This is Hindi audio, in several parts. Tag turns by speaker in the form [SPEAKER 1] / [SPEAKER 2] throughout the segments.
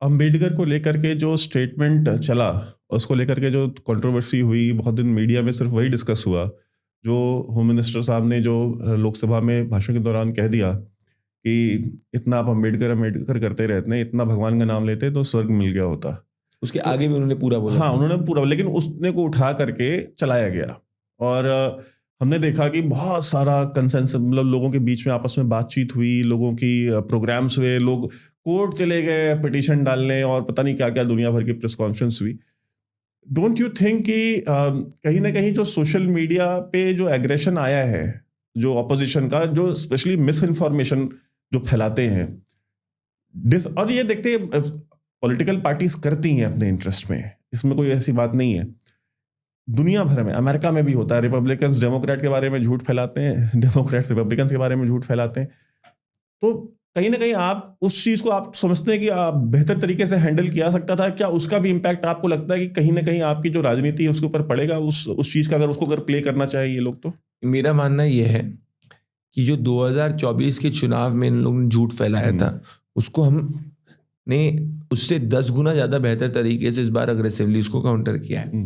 [SPEAKER 1] अंबेडकर को लेकर के जो स्टेटमेंट चला, उसको लेकर के जो कंट्रोवर्सी हुई, बहुत दिन मीडिया में सिर्फ वही डिस्कस हुआ, जो होम मिनिस्टर साहब ने जो लोकसभा में भाषण के दौरान कह दिया कि इतना आप अंबेडकर अंबेडकर करते रहते हैं, इतना भगवान का नाम लेते तो स्वर्ग मिल गया होता।
[SPEAKER 2] उसके आगे भी उन्होंने पूरा बोला।
[SPEAKER 1] हाँ, उन्होंने पूरा, लेकिन उसने को उठा करके चलाया गया और हमने देखा कि बहुत सारा कंसेंसस, मतलब लोगों के बीच में आपस में बातचीत हुई, लोगों की प्रोग्राम्स हुए, लोग कोर्ट चले गए पिटीशन डालने और पता नहीं क्या क्या दुनिया भर की प्रेस कॉन्फ्रेंस हुई। डोंट यू थिंक कि कहीं ना कहीं जो सोशल मीडिया पे जो एग्रेशन आया है, जो ऑपोजिशन का, जो स्पेशली मिस इन्फॉर्मेशन जो फैलाते हैं, और ये देखते पॉलिटिकल पार्टीज करती हैं अपने इंटरेस्ट में, इसमें कोई ऐसी बात नहीं है। दुनिया भर में, अमेरिका में भी होता है, रिपब्लिकन्स डेमोक्रेट के बारे में झूठ फैलाते हैं, डेमोक्रेट्स रिपब्लिकन्स के बारे में झूठ फैलाते हैं। तो कहीं ना कहीं आप उस चीज को आप समझते हैं कि आप बेहतर तरीके से हैंडल किया सकता था क्या? उसका भी इम्पैक्ट आपको लगता है कि कहीं ना कहीं आपकी जो राजनीति है उसके ऊपर पड़ेगा, उस चीज का, अगर प्ले करना चाहे ये लोग? तो
[SPEAKER 2] मेरा मानना यह है कि जो 2024 के चुनाव में इन लोगों ने झूठ फैलाया था, उसको हमने उससे 10 गुना ज्यादा बेहतर तरीके से इस बार अग्रेसिवली उसको काउंटर किया है।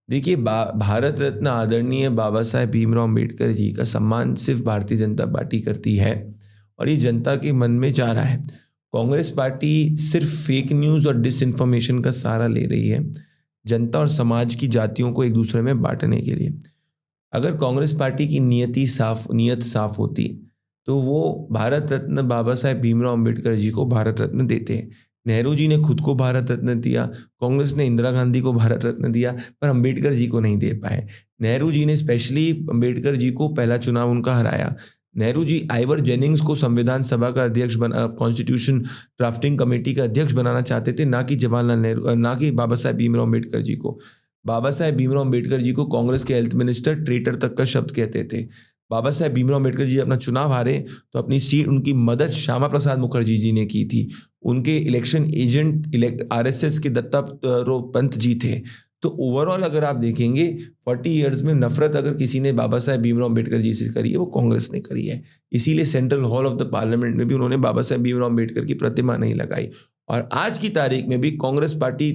[SPEAKER 2] देखिए, भारत रत्न आदरणीय बाबा साहेब भीमराव अम्बेडकर जी का सम्मान सिर्फ भारतीय जनता पार्टी करती है और ये जनता के मन में जा रहा है। कांग्रेस पार्टी सिर्फ फेक न्यूज़ और डिसइंफॉर्मेशन का सहारा ले रही है जनता और समाज की जातियों को एक दूसरे में बांटने के लिए। अगर कांग्रेस पार्टी की नीयत साफ होती तो वो भारत रत्न बाबा साहेब भीमराव अम्बेडकर जी को भारत रत्न देते हैं। नेहरू जी ने खुद को भारत रत्न दिया, कांग्रेस ने इंदिरा गांधी को भारत रत्न दिया, पर अम्बेडकर जी को नहीं दे पाए। नेहरू जी ने स्पेशली अम्बेडकर जी को पहला चुनाव उनका हराया। नेहरू जी आइवर जेनिंग्स को संविधान सभा का अध्यक्ष कॉन्स्टिट्यूशन ड्राफ्टिंग कमेटी का अध्यक्ष बनाना चाहते थे, ना कि जवाहरलाल नेहरू, ना कि बाबा साहेब भीमराव अम्बेडकर जी को। बाबा साहेब भीमराव अम्बेडकर जी को कांग्रेस के हेल्थ मिनिस्टर ट्रेटर तक का शब्द कहते थे। बाबा साहेब भीमराव अम्बेडकर जी अपना चुनाव हारे तो अपनी सीट, उनकी मदद श्यामा प्रसाद मुखर्जी जी ने की थी। उनके इलेक्शन एजेंट आरएसएस के दत्तात्रेय जी थे। तो ओवरऑल अगर आप देखेंगे 40 इयर्स में नफरत अगर किसी ने बाबा साहेब भीमराव अम्बेडकर जी से करी है, वो कांग्रेस ने करी है। इसीलिए central hall of the parliament में भी उन्होंने बाबा साहेब भीमराव अम्बेडकर की प्रतिमा नहीं लगाई। और आज की तारीख में भी कांग्रेस पार्टी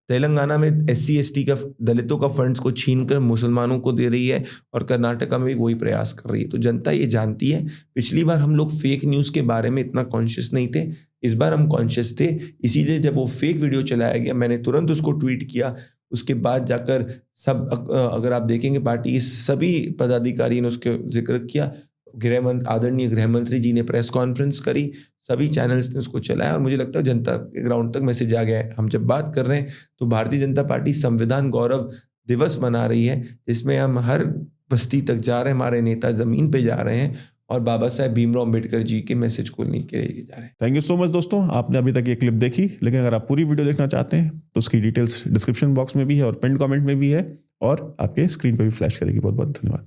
[SPEAKER 2] तेलंगाना में SC/ST का, दलितों का फंड्स को छीनकर मुसलमानों को दे रही है और कर्नाटका में भी वही प्रयास कर रही है। तो जनता ये जानती है। पिछली बार हम लोग फेक न्यूज़ के बारे में इतना कॉन्शियस नहीं थे, इस बार हम कॉन्शियस थे। इसीलिए जब वो फेक वीडियो चलाया गया, मैंने तुरंत उसको ट्वीट किया। उसके बाद जाकर सब, अगर आप देखेंगे, पार्टी के सभी पदाधिकारी ने उसके जिक्र किया। आदरणीय गृह मंत्री जी ने प्रेस कॉन्फ्रेंस करी, सभी चैनल्स ने उसको चलाया और मुझे लगता है जनता के ग्राउंड तक मैसेज आ गया है। हम जब बात कर रहे हैं तो भारतीय जनता पार्टी संविधान गौरव दिवस मना रही है, जिसमें हम हर बस्ती तक जा रहे हैं, हमारे नेता जमीन पे जा रहे हैं और बाबा साहेब भीमराव अम्बेडकर जी के मैसेज को लेके जा रहे हैं।
[SPEAKER 1] थैंक यू सो मच दोस्तों, आपने अभी तक ये क्लिप देखी, लेकिन अगर आप पूरी वीडियो देखना चाहते हैं तो उसकी डिटेल्स डिस्क्रिप्शन बॉक्स में भी है और पिन कमेंट में भी है और आपके स्क्रीन पर भी फ्लैश करेगी। बहुत बहुत धन्यवाद।